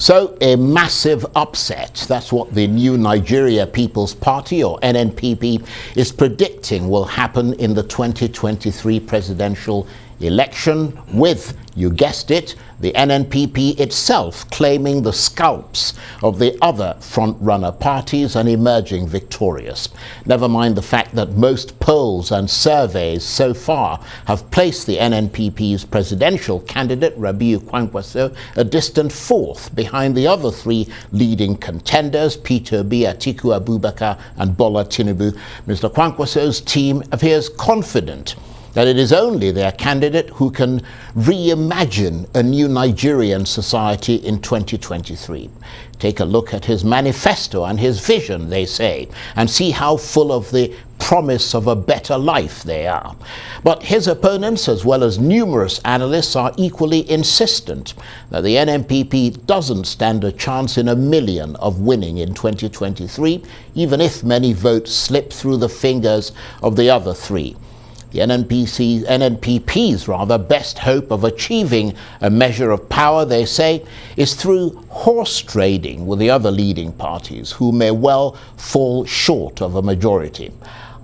So a massive upset, that's what the new Nigeria People's Party, or NNPP, is predicting will happen in the 2023 presidential election, with, you guessed it, the NNPP itself claiming the scalps of the other front-runner parties and emerging victorious. Never mind the fact that most polls and surveys so far have placed the NNPP's presidential candidate, Rabiu Kwankwaso, a distant fourth behind the other three leading contenders, Peter Obi, Atiku Abubakar and Bola Tinubu. Mr. Kwankwaso's team appears confident that it is only their candidate who can reimagine a new Nigerian society in 2023. Take a look at his manifesto and his vision, they say, and see how full of the promise of a better life they are. But his opponents, as well as numerous analysts, are equally insistent that the NNPP doesn't stand a chance in a million of winning in 2023, even if many votes slip through the fingers of the other three. The NNPP's best hope of achieving a measure of power, they say, is through horse trading with the other leading parties, who may well fall short of a majority.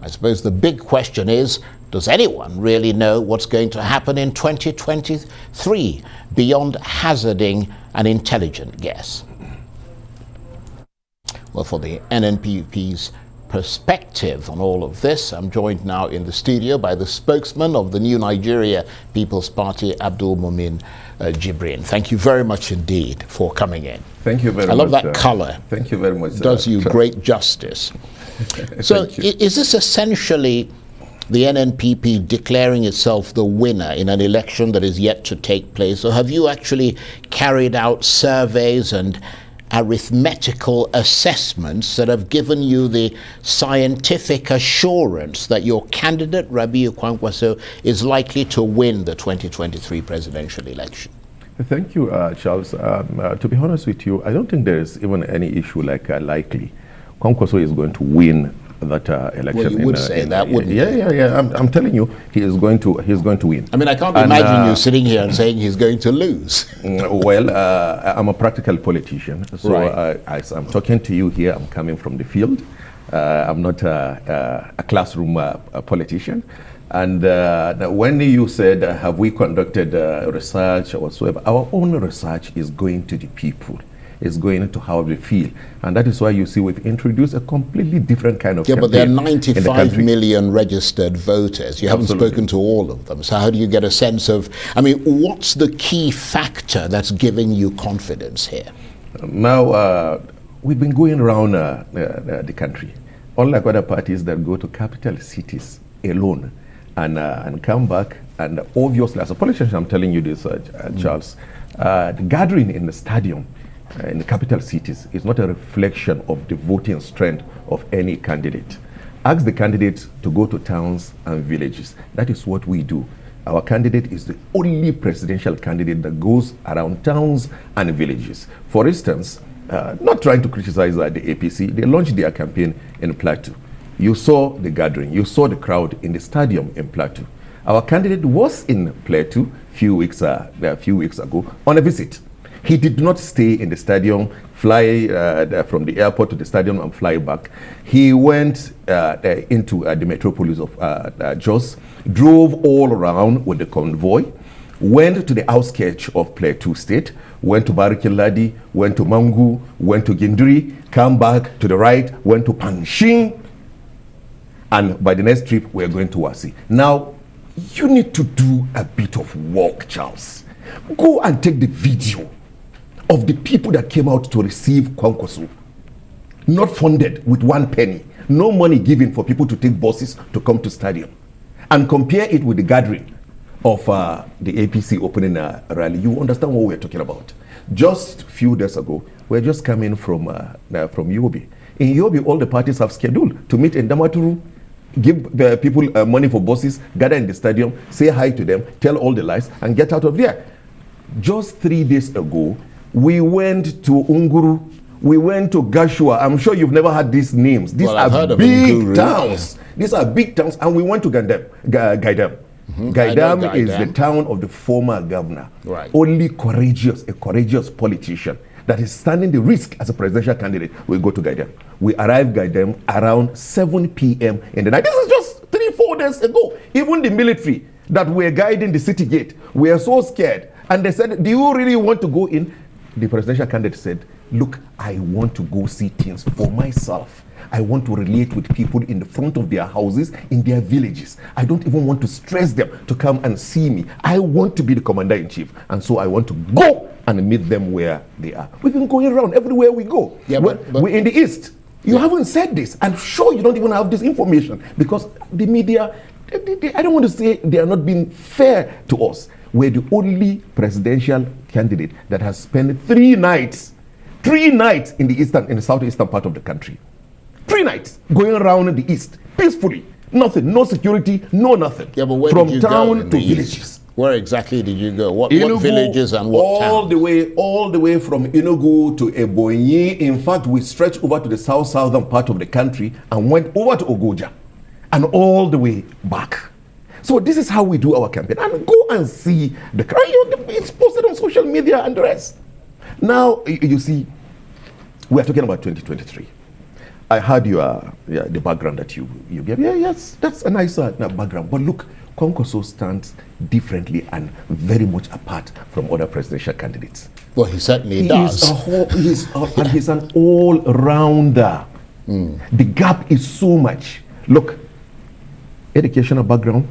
I suppose the big question is, does anyone really know what's going to happen in 2023 beyond hazarding an intelligent guess? Well, for the NNPP's perspective on all of this, I'm joined now in the studio by the spokesman of the new Nigeria People's Party, Abdulmumin Jibrin. Thank you very much indeed for coming in. Thank you very much. I love that color. Thank you very much. Does you great justice. So is this essentially the NNPP declaring itself the winner in an election that is yet to take place, or have you actually carried out surveys and arithmetical assessments that have given you the scientific assurance that your candidate, Rabiu Kwankwaso, is likely to win the 2023 presidential election? Thank you, Charles. To be honest with you, I don't think there is even any issue like likely. Kwankwaso is going to win that election. Well, you would say that, wouldn't you? Yeah. I'm telling you, he's going to win. I mean, I can't imagine you sitting here and saying he's going to lose. Well, I'm a practical politician, so right. As I'm talking to you here, I'm coming from the field. I'm not a classroom politician. And when you said, have we conducted research or whatsoever, our own research is going to the people. Is going to how they feel, and that is why you see we've introduced a completely different kind of campaign. But there are 95 million registered voters. You haven't spoken to all of them, so how do you get a sense of, I mean, what's the key factor that's giving you confidence here? Now, we've been going around the country, unlike other parties that go to capital cities alone and come back, and obviously, as a politician, I'm telling you this, Charles, the gathering in the stadium in the capital cities is not a reflection of the voting strength of any candidate. Ask the candidates to go to towns and villages. That is what we do. Our candidate is the only presidential candidate that goes around towns and villages. For instance, not trying to criticize the APC, they launched their campaign in Plateau. You saw the gathering, you saw the crowd in the stadium in Plateau. Our candidate was in Plateau a few weeks ago on a visit. He did not stay in the stadium, fly from the airport to the stadium and fly back. He went into the metropolis of Jos, drove all around with the convoy, went to the outskirts of Plateau State, went to Barikiladi, went to Mangu, went to Gindiri, come back to the right, went to Panshin, and by the next trip, we're going to Wasi. Now, you need to do a bit of work, Charles. Go and take the video of the people that came out to receive Kwankwaso, not funded with 1 penny, no money given for people to take buses to come to stadium, and compare it with the gathering of the APC opening rally. You understand what we're talking about. Just a few days ago, we're just coming from Yobe. In Yobe, all the parties have scheduled to meet in Damaturu, give the people money for buses, gather in the stadium, say hi to them, tell all the lies, and get out of there. Just 3 days ago, we went to Unguru, we went to Gashua. I'm sure you've never heard these names. These are big towns. These are big towns, and we went to Gaidam. Gaidam is the town of the former governor. Right. Only a courageous politician that is standing the risk as a presidential candidate, we go to Gaidam. We arrive Gaidam around 7 p.m. in the night. This is just 3-4 days ago. Even the military that were guiding the city gate were so scared. And they said, do you really want to go in? The presidential candidate said, look, I want to go see things for myself. I want to relate with people in the front of their houses, in their villages. I don't even want to stress them to come and see me. I want to be the commander-in-chief. And so I want to go and meet them where they are. We've been going around everywhere we go. Yeah, but we're in the East. You haven't said this. I'm sure you don't even have this information because the media, I don't want to say they are not being fair to us. We're the only presidential candidate that has spent 3 nights in the southeastern part of the country. 3 nights going around in the East peacefully. Nothing, no security, no nothing. Yeah, but where from did you town go to villages. Where exactly did you go? What villages and what towns? All the way from Enugu to Ebonyi. In fact, we stretched over to the southern part of the country and went over to Ogoja and all the way back. So this is how we do our campaign. And go and see the crowd. It's posted on social media and the rest. Now, you see, we are talking about 2023. I heard the background that you gave. Yeah, yes, that's a nice background. But look, Kwankwaso stands differently and very much apart from other presidential candidates. Well, he certainly does. And he's an all-rounder. The gap is so much. Look, educational background,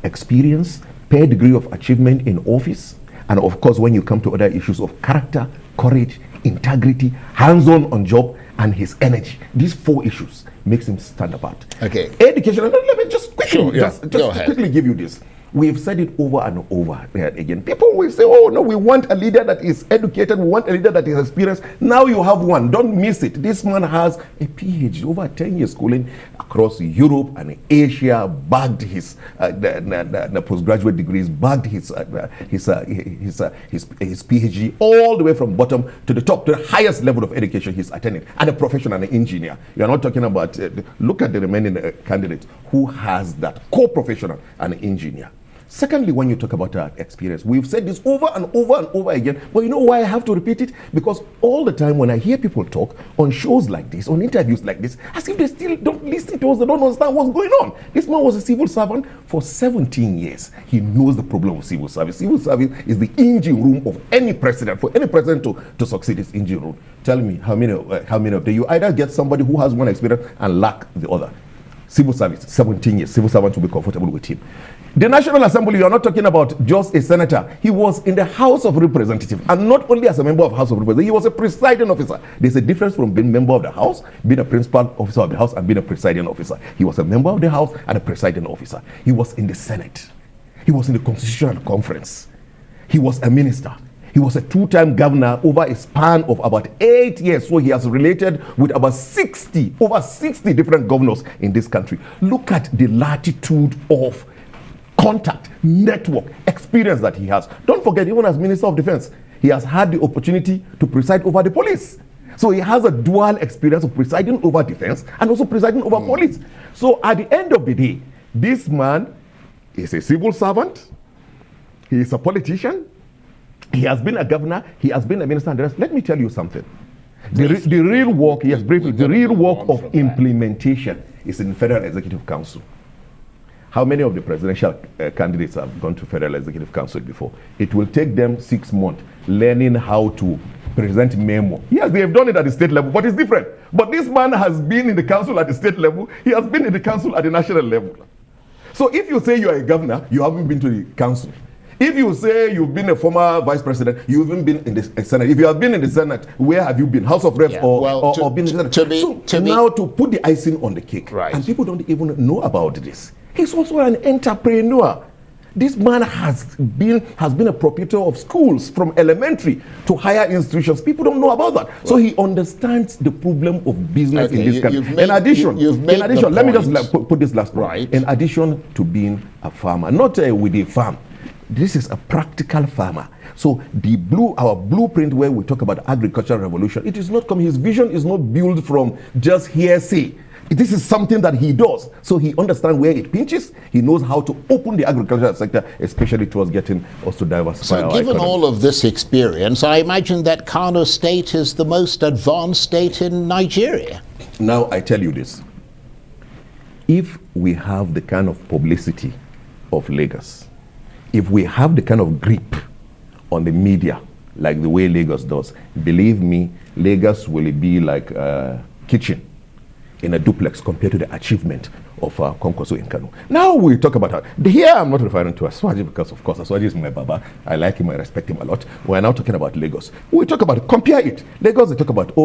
experience, fair degree of achievement in office, and of course, when you come to other issues of character, courage, integrity, hands-on on job, and his energy. These 4 issues makes him stand apart. Okay. Education, let me just quickly, just quickly give you this. We've said it over and over again. People will say, oh no, we want a leader that is educated, we want a leader that is experienced. Now you have one, don't miss it. This man has a PhD, over 10 years schooling across Europe and Asia, bagged his the postgraduate degrees, bagged his PhD all the way from bottom to the top, to the highest level of education he's attending, and a professional, an engineer. You're not talking about, look at the remaining candidates who has that co-professional, an engineer. Secondly, when you talk about our experience, we've said this over and over and over again, but you know why I have to repeat it? Because all the time when I hear people talk on shows like this, on interviews like this, as if they still don't listen to us, they don't understand what's going on. This man was a civil servant for 17 years. He knows the problem of civil service. Civil service is the engine room of any president. For any president to succeed, is engine room. Tell me how many of them. You either get somebody who has one experience and lack the other. Civil service, 17 years. Civil servants will be comfortable with him. The National Assembly, you are not talking about just a senator. He was in the House of Representatives, and not only as a member of House of Representatives, he was a presiding officer. There's a difference from being a member of the House, being a principal officer of the House, and being a presiding officer. He was a member of the House and a presiding officer. He was in the Senate. He was in the Constitutional Conference. He was a minister. He was a 2-time governor over a span of about 8 years. So he has related with over 60 different governors in this country. Look at the latitude of contact, network, experience that he has. Don't forget, even as Minister of Defense, he has had the opportunity to preside over the police. So he has a dual experience of presiding over defense and also presiding over police. So at the end of the day, this man is a civil servant, he is a politician, he has been a governor, he has been a minister, and the rest. Let me tell you something. The real work, yes, briefly, the real work of implementation is in the Federal Executive Council. How many of the presidential candidates have gone to Federal Executive Council before? It will take them 6 months learning how to present memo. Yes, they have done it at the state level, but it's different. But this man has been in the council at the state level. He has been in the council at the national level. So if you say you are a governor, you haven't been to the council. If you say you've been a former vice president, you haven't been in the Senate. If you have been in the Senate, where have you been? House of Reps or been in the Senate? Now to put the icing on the cake, right. And people don't even know about this. He's also an entrepreneur. This man has been a proprietor of schools from elementary to higher institutions. People don't know about that. Well, so he understands the problem of business in this country. In addition, let me just put this last point. Right. In addition to being a farmer, not with a farm, This is a practical farmer. So our blueprint where we talk about agricultural revolution, it is not coming. His vision is not built from just hearsay. This is something that he does. So he understands where it pinches. He knows how to open the agricultural sector, especially towards getting us to diversify our given economy. all of this experience, I imagine that Kano State is the most advanced state in Nigeria. Now I tell you this. If we have the kind of publicity of Lagos, if we have the kind of grip on the media like the way Lagos does, believe me, Lagos will be like a kitchen in a duplex compared to the achievement of Kwankwaso in Kano. Now we talk about her. Here I'm not referring to Aswaji because of course Aswaji is my baba. I like him, I respect him a lot. We're now talking about Lagos. We talk about, compare it. Lagos, they talk about,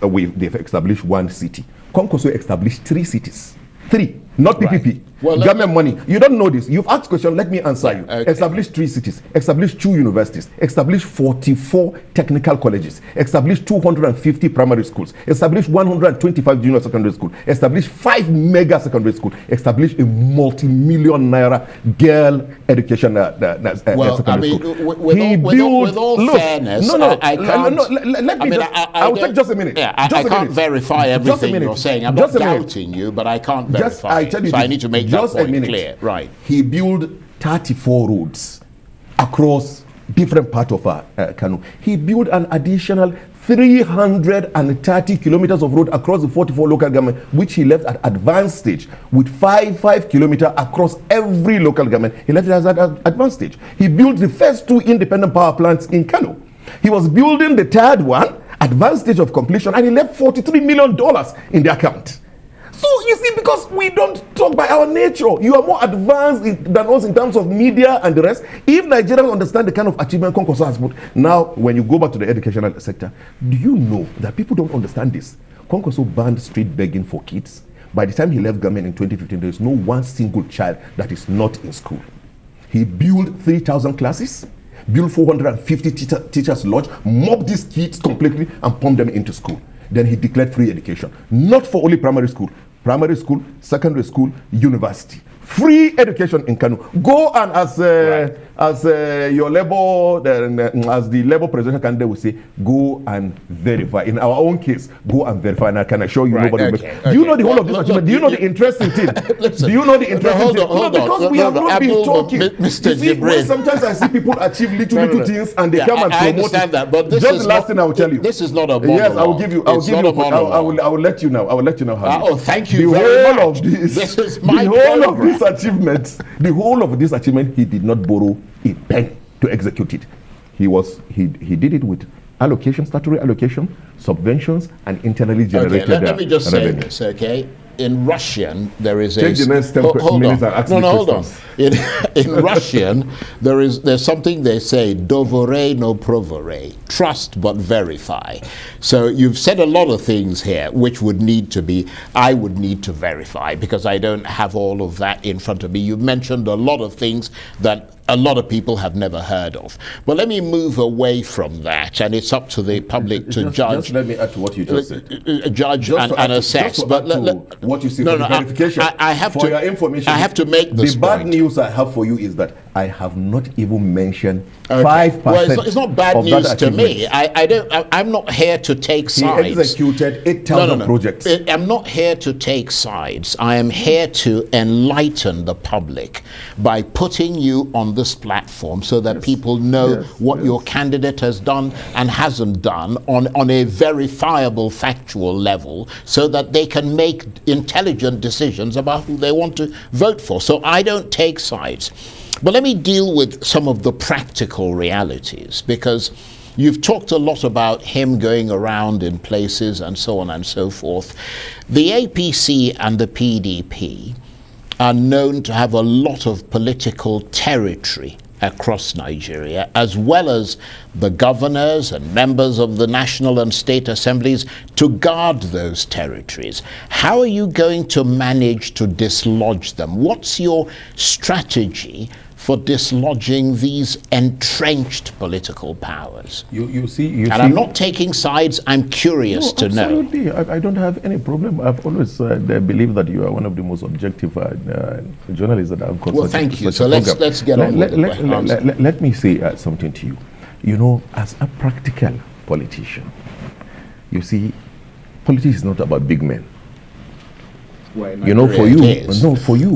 they've established one city. Kwankwaso established 3 cities. 3, not PPP. Right. Well, government money. You don't know this. You've asked question, let me answer you. Okay. Established 3 cities, established 2 universities, established 44 technical colleges, established 250 primary schools, established 125 junior secondary schools, established 5 mega secondary schools, established a multi-million naira girl education secondary school. With all fairness, I can't. I will take just a minute. Yeah, I can't verify everything you're saying. I'm not doubting you, but I can't verify it. So I need to make that point clear. Right. He built 34 roads across different parts of Kano. He built an additional 330 kilometers of road across the 44 local government, which he left at advanced stage, with 5 kilometers across every local government. He left it as at advanced stage. He built the first 2 independent power plants in Kano. He was building the 3rd one, advanced stage of completion, and he left $43 million in the account. So you see, because we don't talk by our nature, you are more advanced than us in terms of media and the rest. If Nigerians understand the kind of achievement Kwankwaso has put, now when you go back to the educational sector, do you know that people don't understand this? Kwankwaso banned street begging for kids. By the time he left government in 2015, there is no one single child that is not in school. He built 3,000 classes, built 450 teachers lodge, mobbed these kids completely and pumped them into school. Then he declared free education, not for only primary school, secondary school, university. Free education in Kano. Go and as your labor, as the labor presidential candidate will say, go and verify. In our own case, go and verify, and I can assure you nobody will. Do you know the whole of this achievement? Do you know the interesting thing? Listen, do you know the interesting thing? Hold on, because we have not been talking. Mr. Jibrin. Sometimes I see people achieve little things and they come and promote. I understand that, but this just is the last thing I will tell you. This is not a monologue. Yes, I will give you. I will let you know. I will let you know how. Oh, thank you very much. This is my of these achievements, the whole of this achievement, he did not borrow a pen to execute it. He did it with allocation, statutory allocation, subventions, and internally generated revenue. Let me just say this, okay? In Russian, there is Take the next 10 minutes and ask me questions. In Russian, there's something they say, dovore no provore, trust but verify. So you've said a lot of things here which I would need to verify because I don't have all of that in front of me. You've mentioned a lot of things that a lot of people have never heard of. But let me move away from that, and it's up to the public to judge. Just let me add to what you just said. Judge and assess. But what you see for the verification, I have for your information. I have to make this point. The bad news I have for you is that I have not even mentioned 5%. Well, it's not bad news to me. I'm not here to take sides. He executed 8,000 projects. I'm not here to take sides. I am here to enlighten the public by putting you on this platform so that people know what your candidate has done and hasn't done on a verifiable factual level so that they can make intelligent decisions about who they want to vote for. So I don't take sides. But let me deal with some of the practical realities, because you've talked a lot about him going around in places and so on and so forth. The APC and the PDP are known to have a lot of political territory across Nigeria, as well as the governors and members of the national and state assemblies to guard those territories. How are you going to manage to dislodge them? What's your strategy for dislodging these entrenched political powers? You see, I'm not taking sides, I'm curious to know. Absolutely, I don't have any problem. I've always believed that you are one of the most objective journalists that I've consulted. Well, thank you. So let's get on with it. Let me say something to you. You know, as a practical politician, you see, politics is not about big men. You know, for you,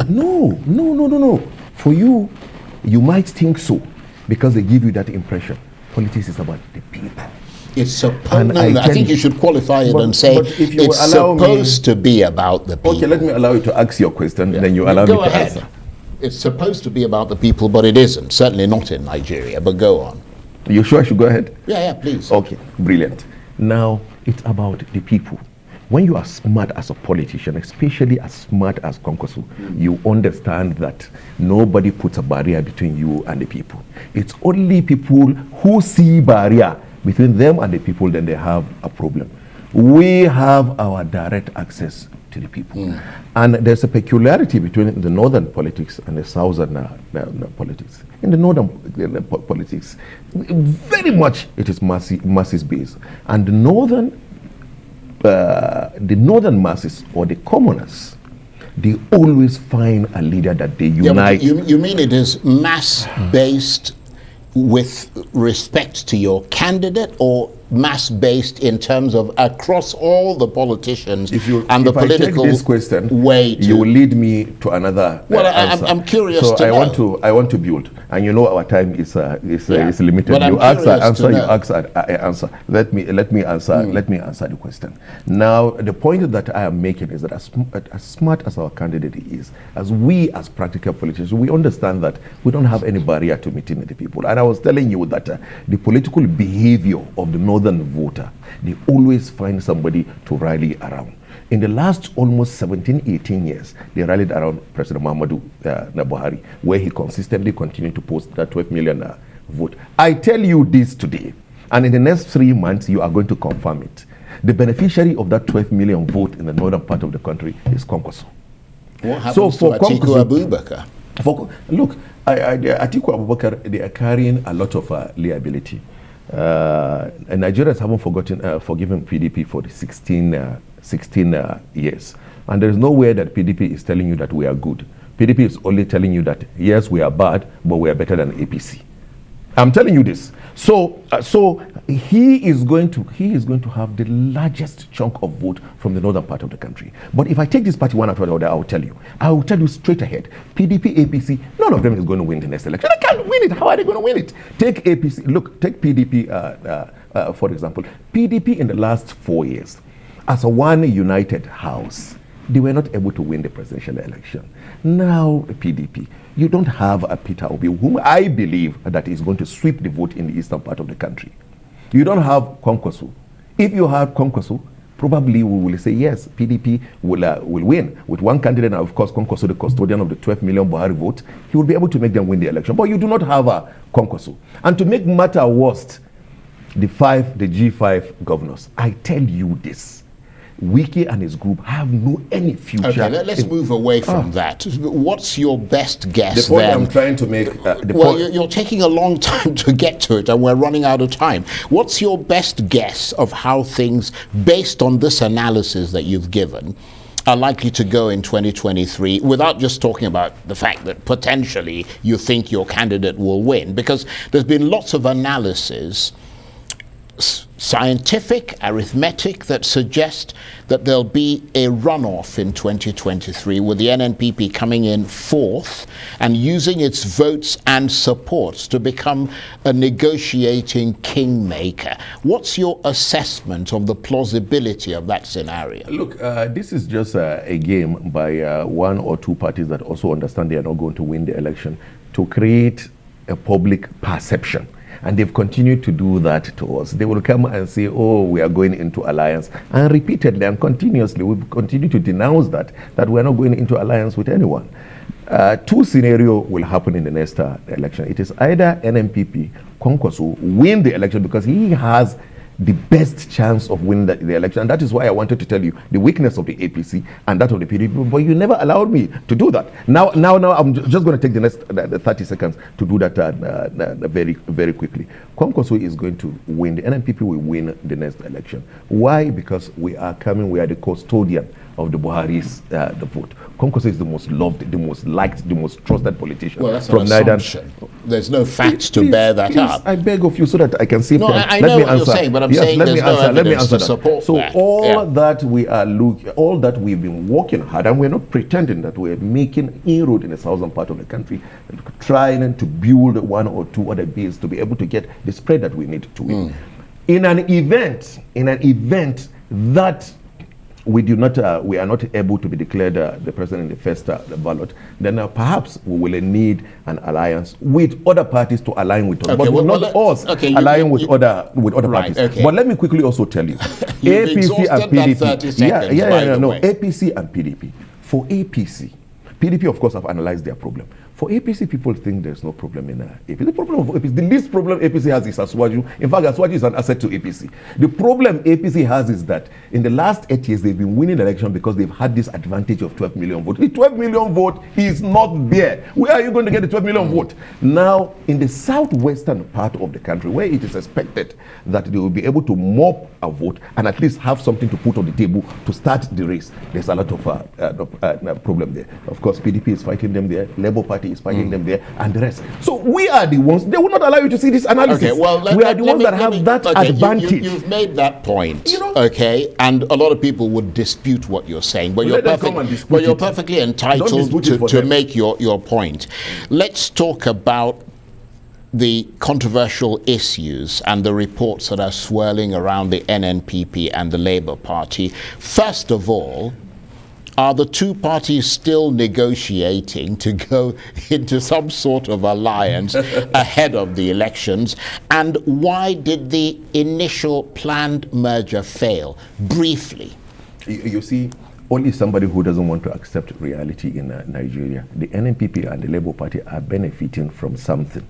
no. For you, you might think so because they give you that impression. Politics is about the people. It's supposed. I think you should qualify it and say it's supposed to be about the people. Okay, let me allow you to ask your question, then you allow me to answer. It's supposed to be about the people, but it isn't. Certainly not in Nigeria. But go on. You sure I should go ahead? Yeah, please. Okay, brilliant. Now it's about the people. When you are smart as a politician, especially as smart as Kwankwaso, you understand that nobody puts a barrier between you and the people. It's only people who see barrier between them and the people, then they have a problem. We have our direct access to the people. And there's a peculiarity between the northern politics and the southern politics. In the northern politics, very much it is masses based. And the northern masses or the commoners, they always find a leader that they unite. Yeah, you mean it is mass-based with respect to your candidate, or mass-based in terms of across all the politicians and the political this question, way? You will lead me to another answer. I'm curious so to know. I want to build, and you know our time is limited. But you ask, I answer. You ask, I answer. Let me answer. Let me answer the question. Now, the point that I am making is that as smart as our candidate is, as we as practical politicians, we understand that we don't have any barrier to meeting the people. And I was telling you that the political behavior of the northern voter, they always find somebody to rally around. In the last almost 17, 18 years, they rallied around President Muhammadu Buhari, where he consistently continued to post that 12 million vote. I tell you this today, and in the next 3 months, you are going to confirm it. The beneficiary of that 12 million vote in the northern part of the country is Kwankwaso. What happens to Atiku Abubakar? Look, Atiku Abubakar, they are carrying a lot of liability. And Nigerians haven't forgiven PDP for the 16 years. And there is nowhere that PDP is telling you that we are good. PDP is only telling you that, yes, we are bad, but we are better than APC. I'm telling you this. So he is going to have the largest chunk of vote from the northern part of the country. But if I take this party one after the other, I will tell you straight ahead. PDP, APC, none of them is going to win the next election. They can't win it. How are they going to win it? Take APC. Look, take PDP for example. PDP in the last 4 years, as a one united house, they were not able to win the presidential election. Now, the PDP, you don't have a Peter Obi, whom I believe that is going to sweep the vote in the eastern part of the country. You don't have Kwankwaso. If you have Kwankwaso, probably we will say, yes, PDP will win. With one candidate, and of course, Kwankwaso, the custodian of the 12 million Buhari vote, he will be able to make them win the election. But you do not have a Kwankwaso. And to make matter worse, the G5 governors, I tell you this, Wiki and his group have any future. Okay, let's move away from that. What's your best guess? The point I'm trying to make. You're taking a long time to get to it, and we're running out of time. What's your best guess of how things, based on this analysis that you've given, are likely to go in 2023, without just talking about the fact that potentially you think your candidate will win? Because there's been lots of analysis, scientific, arithmetic, that suggest that there'll be a runoff in 2023 with the NNPP coming in fourth and using its votes and supports to become a negotiating kingmaker. What's your assessment of the plausibility of that scenario? Look, this is just a game by one or two parties that also understand they are not going to win the election to create a public perception. And they've continued to do that to us. They will come and say, oh, we are going into alliance. And repeatedly and continuously, we've continued to denounce that we're not going into alliance with anyone. Two scenarios will happen in the next election. It is either NNPP, Kwankwaso, win the election because he has the best chance of winning the election. And that is why I wanted to tell you the weakness of the APC and that of the PDP, but you never allowed me to do that. Now I'm just going to take the next 30 seconds to do that very, very quickly. Kwankwaso is going to win. The NNPP will win the next election. Why? Because we are the custodian of the Buhari's the vote. Kwankwaso is the most loved, the most liked, the most trusted politician. Well, that's an assumption. There's no facts to bear that up. I beg of you so that I can see. No, I know what you're saying, but I'm saying there's no evidence to support so that. all that we are all that we've been working hard, and we're not pretending that we're making inroad in the southern part of the country, trying to build one or two other bases to be able to get the spread that we need to win. In an event that we are not able to be declared the president in the first ballot, then perhaps we will need an alliance with other parties to align with us. Okay, but not us aligning with other parties. Okay. But let me quickly also tell you, APC and PDP. APC and PDP. For APC, PDP of course have analyzed their problem. For APC, people think there's no problem in APC. The problem of APC, the least problem APC has is Aswaju. In fact, Aswaju is an asset to APC. The problem APC has is that in the last 8 years, they've been winning the election because they've had this advantage of 12 million votes. The 12 million vote is not there. Where are you going to get the 12 million vote? Now, in the southwestern part of the country, where it is expected that they will be able to mop a vote and at least have something to put on the table to start the race, there's a lot of problem there. Of course, PDP is fighting them there. Labour Party is fighting them there, and the rest. So we are the ones, they will not allow you to see this analysis. Okay, well, we are the ones that have that advantage. You've made that point, okay, and a lot of people would dispute what you're saying, but you're perfectly entitled to make your point. Let's talk about the controversial issues and the reports that are swirling around the NNPP and the Labour Party. First of all, are the two parties still negotiating to go into some sort of alliance ahead of the elections? And why did the initial planned merger fail? Briefly. You see, only somebody who doesn't want to accept reality in Nigeria. The NNPP and the Labour Party are benefiting from something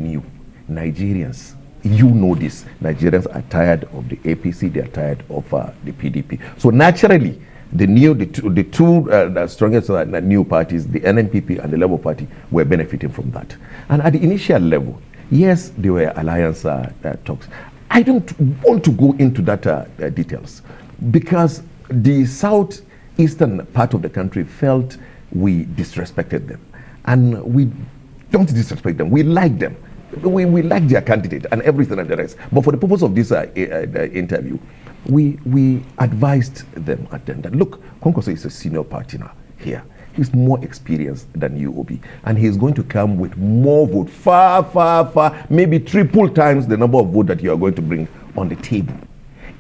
new. Nigerians, you know this, Nigerians are tired of the APC, they are tired of the PDP. So naturally, the two strongest new parties, the NNPP and the Labour Party, were benefiting from that. And at the initial level, yes, there were alliance talks. I don't want to go into that details because the southeastern part of the country felt we disrespected them. And we don't disrespect them. We like them. We like their candidate and everything and the rest. But for the purpose of this interview, we advised them at them that, look, Kwankwaso is a senior partner here. He's more experienced than you, Obi. And he's going to come with more vote, far, maybe triple times the number of votes that you are going to bring on the table.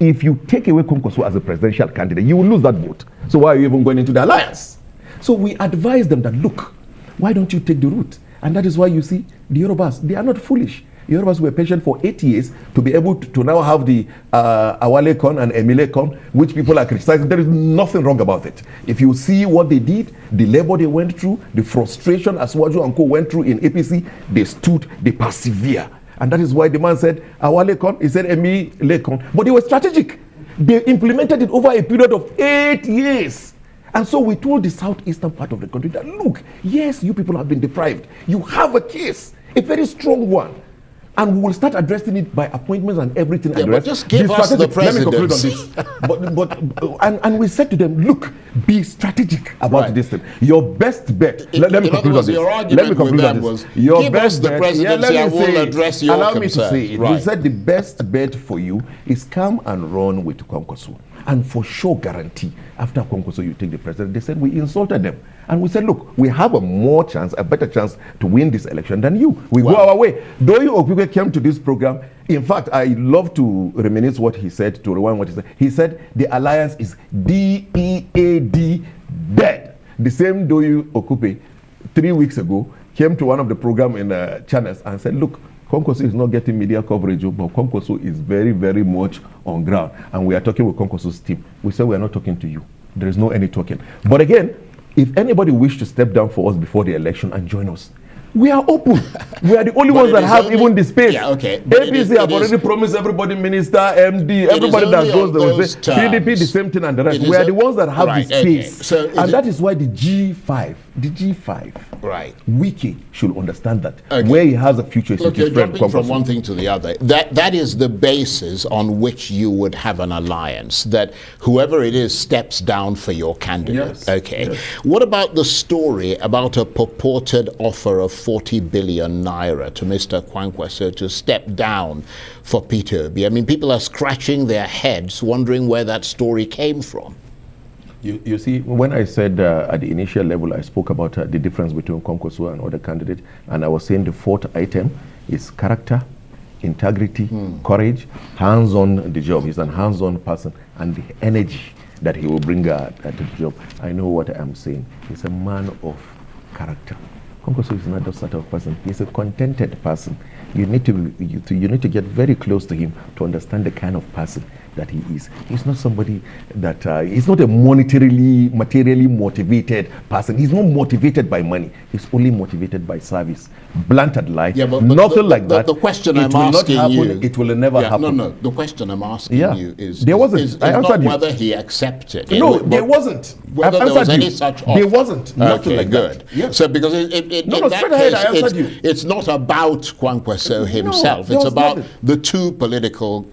If you take away Kwankwaso as a presidential candidate, you will lose that vote. So why are you even going into the alliance? So we advised them that, look, why don't you take the route? And that is why you see the Yorubas, they are not foolish. Yorubas were patient for 8 years to be able to now have the Awale Con and Emile Con, which people are criticizing. There is nothing wrong about it. If you see what they did, the labor they went through, the frustration Aswaju and Co went through in APC, they stood, they persevere. And that is why the man said Awale Con, he said Emile Con. But they were strategic. They implemented it over a period of 8 years. And so we told the southeastern part of the country that, look, yes, you people have been deprived. You have a case, a very strong one. And we will start addressing it by appointments and everything. Yeah, but just give us the presidency. Let me conclude on this. and we said to them, look, be strategic about this thing. Your best bet. Let me conclude on this. Your argument with them was, your best bet, presidency and we'll address your Allow concern. me to say it. We said the best bet for you is come and run with Kwankwaso. And for sure guarantee, after Kwankwaso you take the president. They said we insulted them. And we said, look, we have a better chance to win this election than you. We go our way. Though you Okpukpe came to this program, in fact, I love to reminisce what he said, to rewind what he said. He said the alliance is DEAD, dead. The same Doyu Okupe 3 weeks ago came to one of the program in channels and said, look, Kwankwaso is not getting media coverage, but Kwankwaso is very, very much on ground. And we are talking with Kwankwaso's team. We said we are not talking to you. There is no any talking. But again, if anybody wishes to step down for us before the election and join us, We are open. We are the only ones that have even the space. Yeah, okay. APC have already promised everybody, minister, MD, everybody that goes there will say PDP the same thing and the rest. We are the ones that have the space. Okay. So and that is why the G5, right, Wiki should understand that where he has a future is Look, you're jumping from one thing to the other. That is the basis on which you would have an alliance, that whoever it is steps down for your candidate. Yes. Okay. Yes. What about the story about a purported offer of 40 billion naira to Mr. Kwankwaso to step down for Peter Obi? I mean, people are scratching their heads wondering where that story came from. You see, when I said at the initial level, I spoke about the difference between Kwankwaso and other candidates, and I was saying the fourth item is character, integrity, courage, hands-on the job. He's a hands-on person, and the energy that he will bring to the job. I know what I'm saying. He's a man of character. Kwankwaso is not that sort of person. He's a contented person. You need to get very close to him to understand the kind of person that he is. He's not somebody that he's not a materially motivated person. He's not motivated by money. He's only motivated by service. Blunt and light. Yeah, but nothing like that. The question I'm asking you, it will never happen. No. The question I'm asking you is there wasn't. Is not whether he accepted. No, there wasn't. Whether there was any such offer. There wasn't. Nothing like good. That. Yeah. So because in that case, it's not about Kwankwaso himself. It's about the two political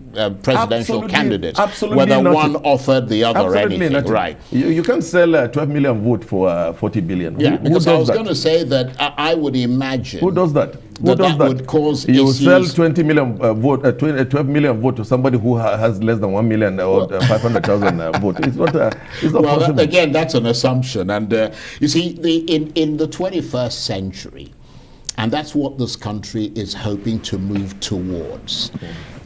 presidential candidates. Absolutely whether nothing. one offered the other anything. Nothing. Right. You can't sell 12 million vote for 40 billion. Yeah, because I was going to say that I would imagine. Who does that? That would cause you issues. Sell 20 million vote, 12 million vote to somebody who has less than 1 million or 500,000 vote. It's not possible. Again, that's an assumption. And you see, in the 21st century, and that's what this country is hoping to move towards.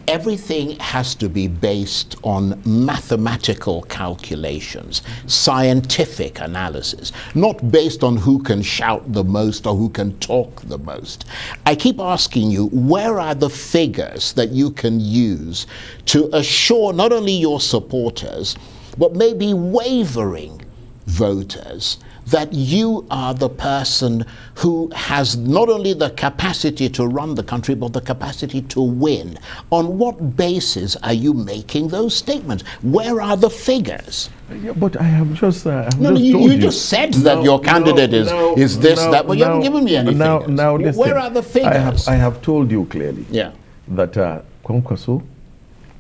Everything has to be based on mathematical calculations, scientific analysis, not based on who can shout the most or who can talk the most. I keep asking you, where are the figures that you can use to assure not only your supporters, but maybe wavering voters that you are the person who has not only the capacity to run the country, but the capacity to win? On what basis are you making those statements? Where are the figures? Yeah, but I have just you just said that your candidate is this, that, but you haven't given me any figures. Now, listen, where are the figures? I have told you clearly that Kwankwaso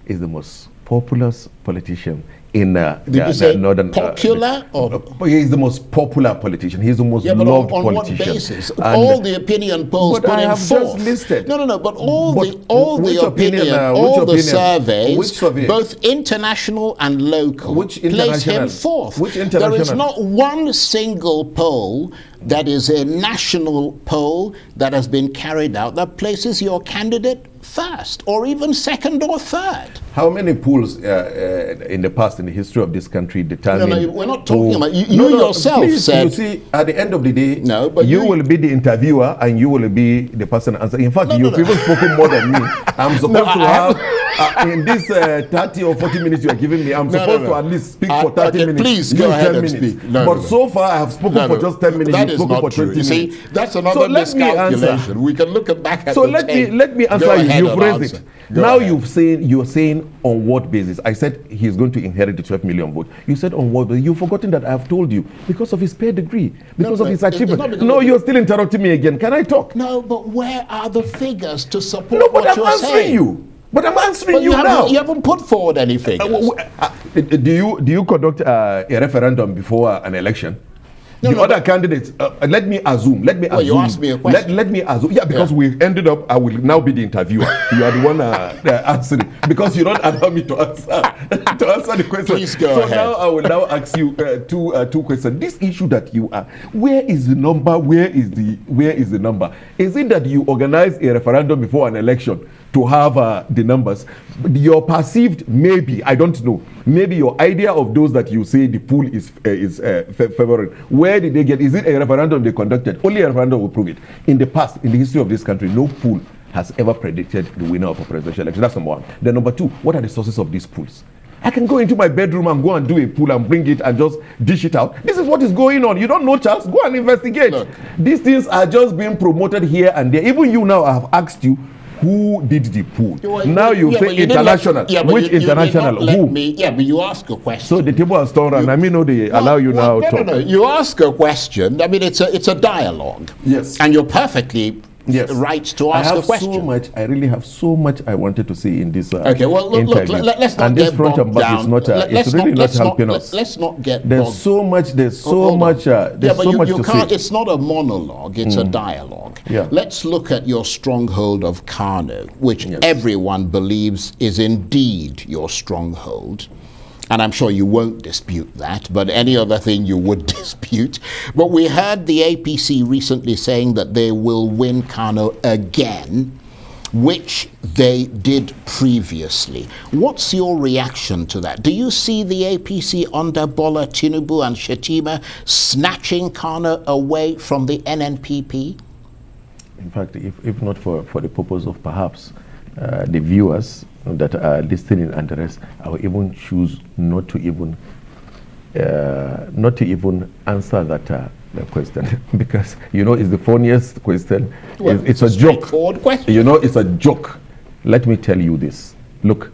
is the most populous politician in northern popular or he's the most popular politician. He's the most loved on politician. What basis? All the opinion polls put him forth. Listed. No, but all the opinion, all the surveys, both international and local, place him forth. There is not one single poll that is a national poll that has been carried out that places your candidate first or even second or third. How many polls in the past, in the history of this country, determine? No, we're not talking about you yourself. Please, said, you see, at the end of the day, but you will be the interviewer and you will be the person answering. In fact, you've even spoken more than me. I'm supposed to have in this 30 or 40 minutes you are giving me. I'm supposed to at least speak for 30 minutes. Please go ahead and speak. But so far, I have spoken for just 10 minutes. That is not for true. 20 See, minutes. that's another miscalculation. We can look back at. So let me answer you. You've raised it. Now you're saying on what basis? I said he's going to inherit the 12 million vote. You said on what basis? You've forgotten that I have told you because of his pedigree, because of his achievement. No, you're still interrupting me again. Can I talk? No, but where are the figures to support what you're saying? I'm answering you. But I'm answering you now. You haven't put forward any figures. Do you conduct a referendum before an election? Other candidates, let me assume. You asked me a question. Let me assume. Yeah, because we ended up, I will now be the interviewer. You are the one answering. Because you don't allow me to answer the question. Please go ahead. Now I will now ask you two questions. This issue that you are, where is the number? Where is the number? Is it that you organize a referendum before an election to have the numbers? Your perceived, maybe, I don't know, maybe your idea of those that you say the pool is favoring, where did they get? Is it a referendum they conducted? Only a referendum will prove it. In the past, in the history of this country, no pool has ever predicted the winner of a presidential election. That's number one. Then number two, what are the sources of these pools? I can go into my bedroom and go and do a pool and bring it and just dish it out. This is what is going on. You don't know, Charles? Go and investigate. Look, these things are just being promoted here and there. Even you now, I have asked you, who did the pool? Now you say international. Which international? Who? But you ask a question. So the table has turned around. I mean, they allow you now to talk. No. You ask a question. I mean, it's a dialogue. Yes. And you're perfectly right to ask a question. I really have so much I wanted to say in this okay, well, look, let's not get bogged down. It's really not helping us. Let's not get There's so much to say. It's not a monologue, it's a dialogue. Yeah. Let's look at your stronghold of Kano, which everyone believes is indeed your stronghold. And I'm sure you won't dispute that, but any other thing you would dispute. But we heard the APC recently saying that they will win Kano again, which they did previously. What's your reaction to that? Do you see the APC under Bola Tinubu and Shetima snatching Kano away from the NNPP? In fact, if not for the purpose of perhaps the viewers that are listening and the rest, I will even choose not to even answer that question because it's the funniest question. Well, it's a joke. Question. It's a joke. Let me tell you this. Look,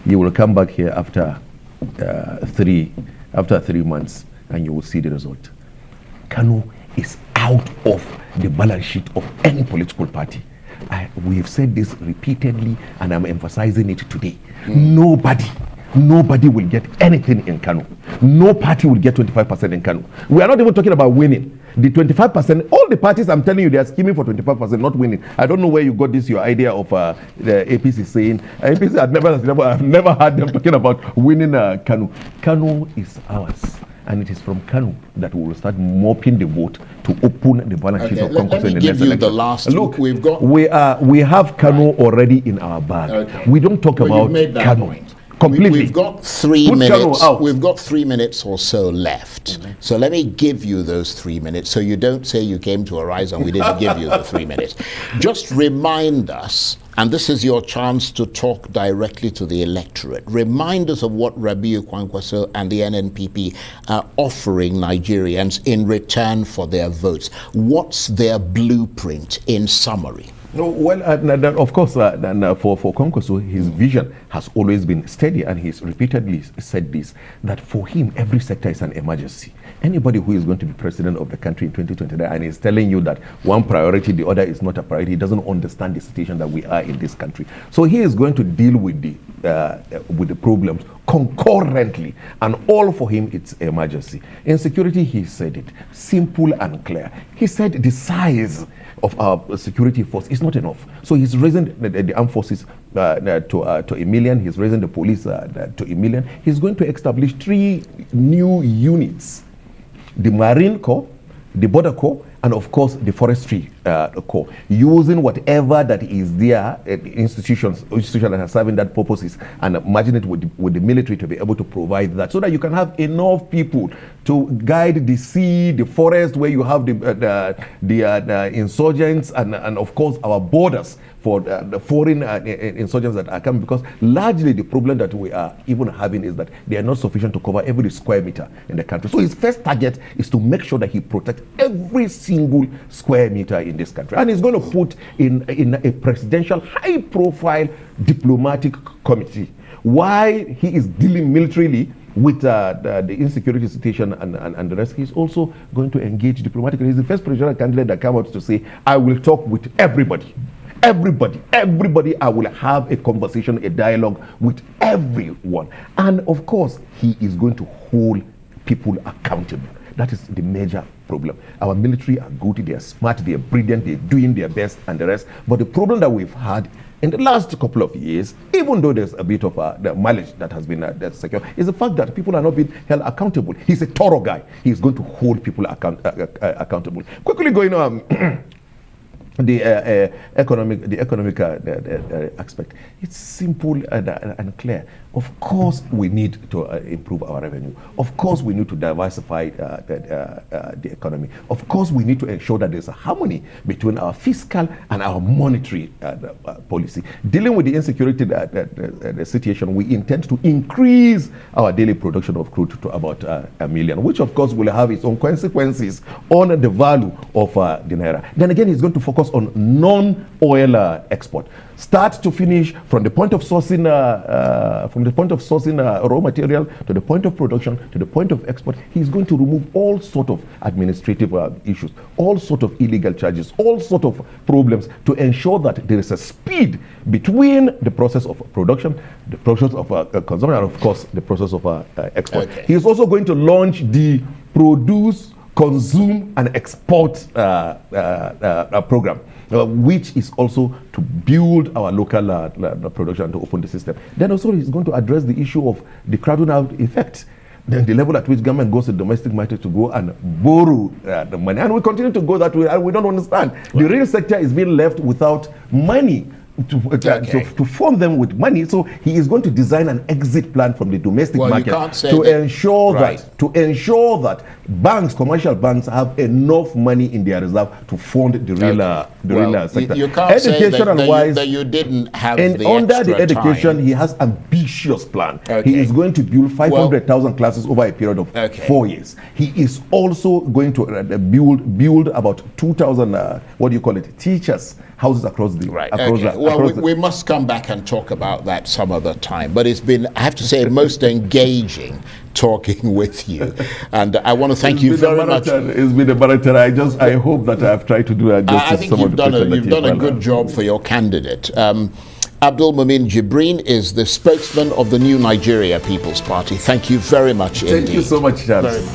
you will come back here after 3 months and you will see the result. Kano is out of the balance sheet of any political party. We have said this repeatedly and I'm emphasizing it today. Nobody will get anything in Kano. No party will get 25% in Kano. We are not even talking about winning. The 25%, all the parties, I'm telling you, they are scheming for 25%, not winning. I don't know where you got this, your idea of the APC saying. APC, I've never heard them talking about winning Kano. Kano is ours. And it is from Kano that we will start mopping the vote to open the balance sheet of Kwankwaso in the next election. The last look, we have Kano already in our bag. Okay. We don't talk about Kano. Completely. We've got 3 minutes. We've got 3 minutes or so left. So let me give you those 3 minutes so you don't say you came to Arise and we didn't give you the 3 minutes. Just remind us, and this is your chance to talk directly to the electorate, remind us of what Rabiu Kwankwaso and the NNPP are offering Nigerians in return for their votes. What's their blueprint in summary? Well, of course, for Kwankwaso, his vision has always been steady, and he's repeatedly said this, that for him, every sector is an emergency. Anybody who is going to be president of the country in 2029 and is telling you that one priority, the other is not a priority, he doesn't understand the situation that we are in this country. So he is going to deal with the problems concurrently, and all for him it's emergency. In security, he said it simple and clear. He said the size of our security force is not enough. So he's raising the armed forces to 1 million. He's raising the police to 1 million. He's going to establish 3 new units: the Marine Corps, the Border Corps, and of course the Forestry Corps, using whatever that is there, institutions that are serving that purposes, and merging it with the military to be able to provide that, so that you can have enough people to guide the sea, the forest, where you have the insurgents, and of course our borders for the foreign insurgents that are coming, because largely the problem that we are even having is that they are not sufficient to cover every square meter in the country. So his first target is to make sure that he protects every single square meter in this country, and he's going to put in a presidential high-profile diplomatic committee. Why he is dealing militarily with the insecurity situation and the rest, he's also going to engage diplomatically. He's the first presidential candidate that came out to say, I will talk with everybody. Everybody, I will have a conversation, a dialogue with everyone. And of course, he is going to hold people accountable. That is the major problem. Our military are good, they are smart, they are brilliant, they're doing their best and the rest. But the problem that we've had in the last couple of years, even though there's a bit of the mileage that has been secured, is the fact that people are not being held accountable. He's a thorough guy. He's going to hold people accountable. Quickly going on. the economic aspect. It's simple and clear. Of course, we need to improve our revenue. Of course, we need to diversify the economy. Of course, we need to ensure that there's a harmony between our fiscal and our monetary policy. Dealing with the insecurity the situation, we intend to increase our daily production of crude to about 1 million, which of course will have its own consequences on the value of the naira. Then again, he's going to focus on non-oil export. Start to finish, from the point of sourcing raw material to the point of production to the point of export. He's going to remove all sort of administrative issues, all sort of illegal charges, all sort of problems, to ensure that there is a speed between the process of production, the process of consumption, and of course the process of export. Okay. He is also going to launch the Produce, Consume and Export program, which is also to build our local production, to open the system. Then also he's going to address the issue of the crowding out effect. Then the level at which government goes to domestic market to go and borrow the money. And we continue to go that way, and we don't understand. Right. The real sector is being left without money to fund them with money. So he is going to design an exit plan from the domestic market to ensure that banks, commercial banks, have enough money in their reserve to fund the real sector. You can't say that you didn't have the under the extra education, time. He has ambitious plan. He is going to build 500,000 classes over a period of 4 years. He is also going to build about 2,000 teachers houses across the we must come back and talk about that some other time. But it's been, I have to say, most engaging talking with you, and I want to thank you very much. It's been a marathon. I hope that I've tried to do justice. I think you've done a good job for your candidate. Abdulmumin Jibrin is the spokesman of the New Nigeria People's Party. Thank you very much indeed. Thank you so much, Charles.